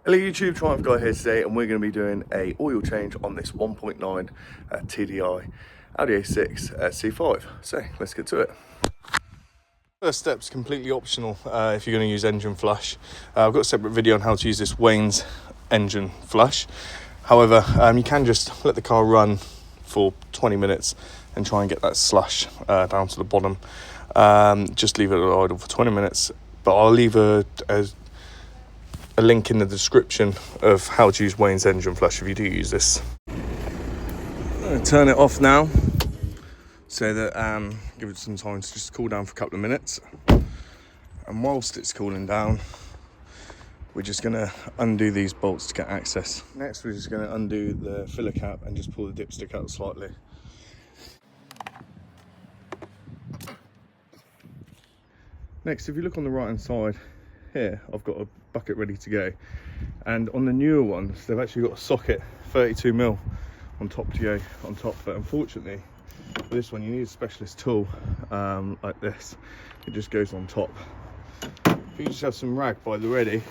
Hello YouTube, Triumph Guy here today, and we're going to be doing a oil change on this 1.9 TDI Audi A6 C5. So let's get to it. First step's completely optional if you're going to use engine flush. I've got a separate video on how to use this Wayne's engine flush. However, you can just let the car run for 20 minutes and try and get that slush down to the bottom. Just leave it idle for 20 minutes, but I'll leave a link in the description of how to use Wayne's engine flush if you do use this. I'm going to turn it off now so that give it some time to just cool down for a couple of minutes, and whilst it's cooling down we're just going to undo these bolts to get access. Next we're just going to undo the filler cap and just pull the dipstick out slightly. Next, if you look on the right hand side here, I've got a bucket ready to go, and on the newer ones they've actually got a socket 32mm on top to go on top, but unfortunately for this one you need a specialist tool like this. It just goes on top. If you just have some rag by the ready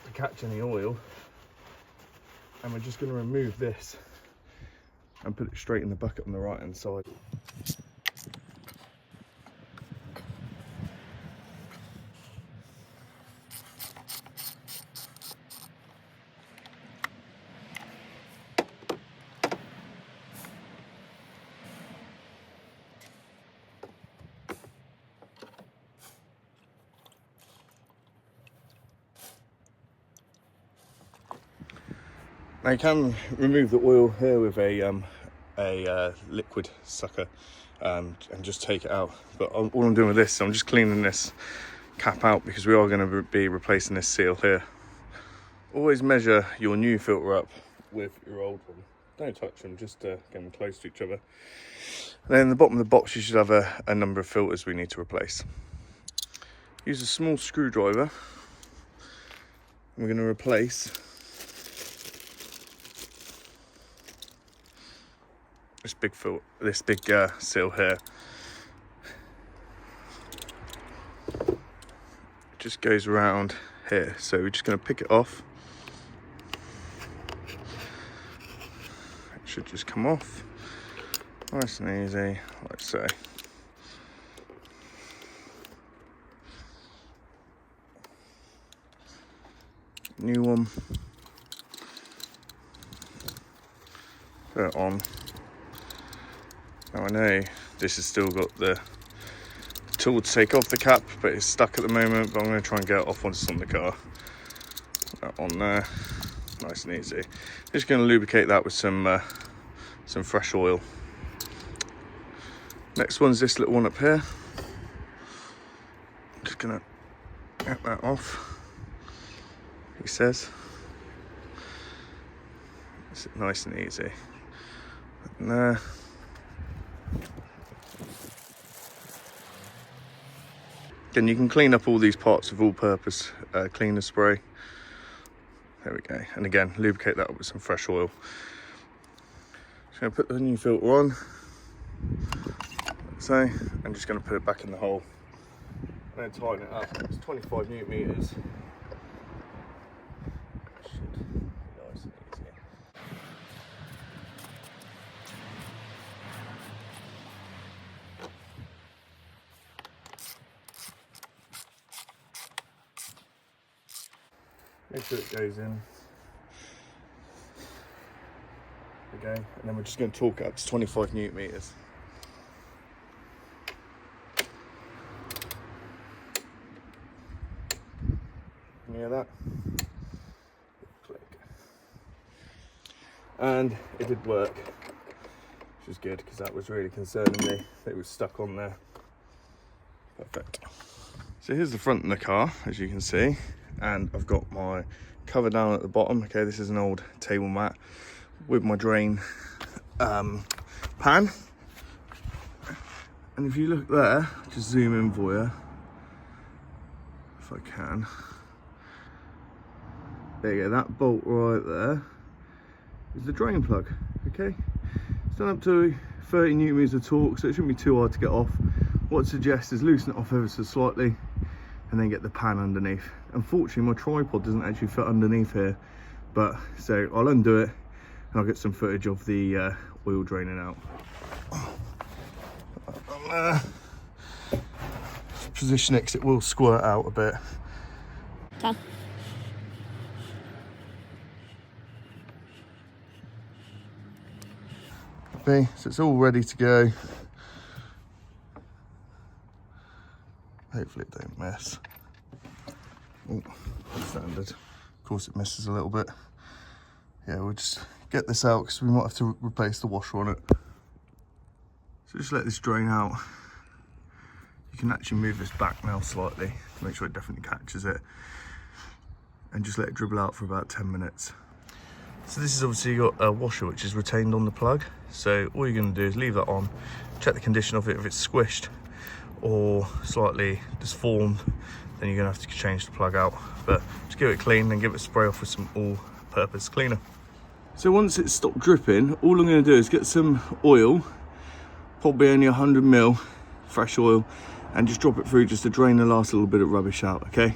to catch any oil, and we're just going to remove this and put it straight in the bucket on the right hand side. Now you can remove the oil here with a liquid sucker and just take it out, but all I'm doing with this, I'm just cleaning this cap out because we are going to be replacing this seal here. Always measure your new filter up with your old one. Don't touch them, just get them close to each other. And then in the bottom of the box you should have a number of filters we need to replace. Use a small screwdriver. We're going to replace this big seal here. It just goes around here, so we're just going to pick it off. It should just come off nice and easy, like so. New one, put it on. Now I know this has still got the tool to take off the cap, but it's stuck at the moment, but I'm going to try and get it off once it's on the car. Put that on there, nice and easy. Just going to lubricate that with some fresh oil. Next one's this little one up here. Just going to get that off, he says. It's nice and easy. And there. Again, you can clean up all these parts with all-purpose cleaner spray. There we go. And again, lubricate that up with some fresh oil. Just going to put the new filter on, like so. I'm just going to put it back in the hole and then tighten it up. It's 25 newton meters. Should be nice and easy. Make sure it goes in. There we go. And then we're just going to torque it up to 25 newton meters. Can you hear that? Click. And it did work, which is good because that was really concerning me that it was stuck on there. Perfect. So here's the front of the car, as you can see. And I've got my cover down at the bottom. Okay, this is an old table mat with my drain pan. And if you look there, just zoom in for you, if I can. There you go, that bolt right there is the drain plug, okay? It's done up to 30 newton meters of torque, so it shouldn't be too hard to get off. What I'd suggest is loosen it off ever so slightly and then get the pan underneath. unfortunately my tripod doesn't actually fit underneath here, but so I'll undo it and I'll get some footage of the oil draining out. Position it because it will squirt out a bit. Done. Okay, so it's all ready to go. Hopefully it don't mess. Oh, standard. Of course it messes a little bit. Yeah, we'll just get this out because we might have to replace the washer on it. So just let this drain out. You can actually move this back now slightly to make sure it definitely catches it. And just let it dribble out for about 10 minutes. So this is obviously got a washer which is retained on the plug. So all you're going to do is leave that on, check the condition of it. If it's squished or slightly disformed, then you're going to have to change the plug out. But just give it a clean and give it a spray off with some all-purpose cleaner. So once it's stopped dripping, all I'm going to do is get some oil, probably only 100 ml fresh oil, and just drop it through just to drain the last little bit of rubbish out, okay?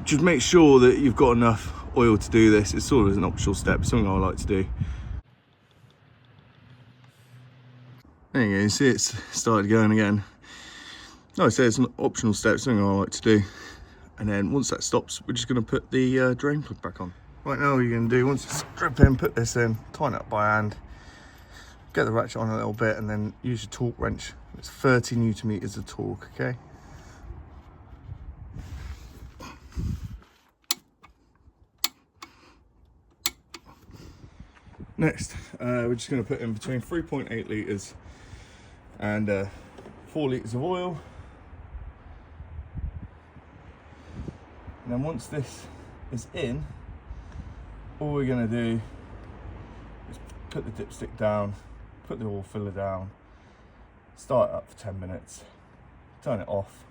Just make sure that you've got enough oil to do this. It's sort of an optional step, something I like to do. There you go, you see it's started going again. Like I say, it's an optional step, something I like to do. And then once that stops, we're just going to put the drain plug back on. Right now, what you're going to do, once it's dripping, put this in, tighten it up by hand, get the ratchet on a little bit, and then use your torque wrench. It's 30 Newton meters of torque, okay? Next, we're just going to put in between 3.8 litres and 4 litres of oil. And then once this is in, all we're going to do is put the dipstick down, put the oil filler down, start it up for 10 minutes, turn it off,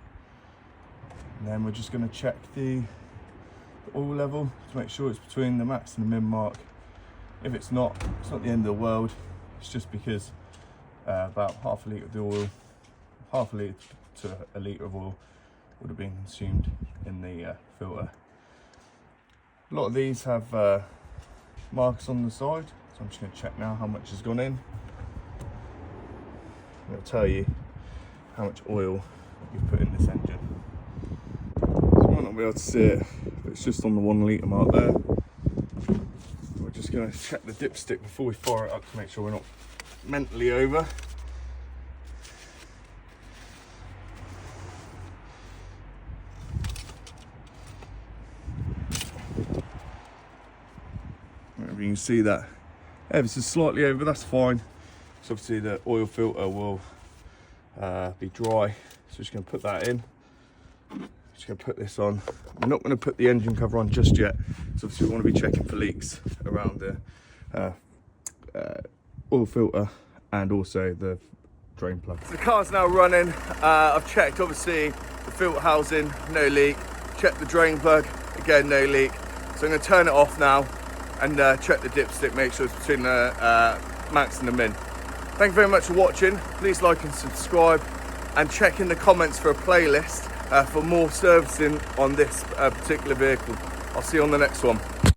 and then we're just going to check the oil level to make sure it's between the max and the min mark. If it's not the end of the world. It's just because about half a litre of the oil, half a litre to a litre of oil would have been consumed in the filter. A lot of these have marks on the side, so I'm just going to check now how much has gone in. It'll tell you how much oil you've put in this engine. So you might not be able to see it, but it's just on the 1 litre mark there. We're just going to check the dipstick before we fire it up to make sure we're not mentally over. Whenever you can see that ever so slightly over, that's fine. So obviously the oil filter will be dry, so just going to put that in. Just going to put this on. We're not going to put the engine cover on just yet, so obviously we want to be checking for leaks around the oil filter and also the drain plug. So the car's now running. I've checked obviously the filter housing, no leak. Check the drain plug, again no leak. So I'm going to turn it off now and check the dipstick, make sure it's between the max and the min. Thank you very much for watching. Please like and subscribe, and check in the comments for a playlist for more servicing on this particular vehicle. I'll see you on the next one.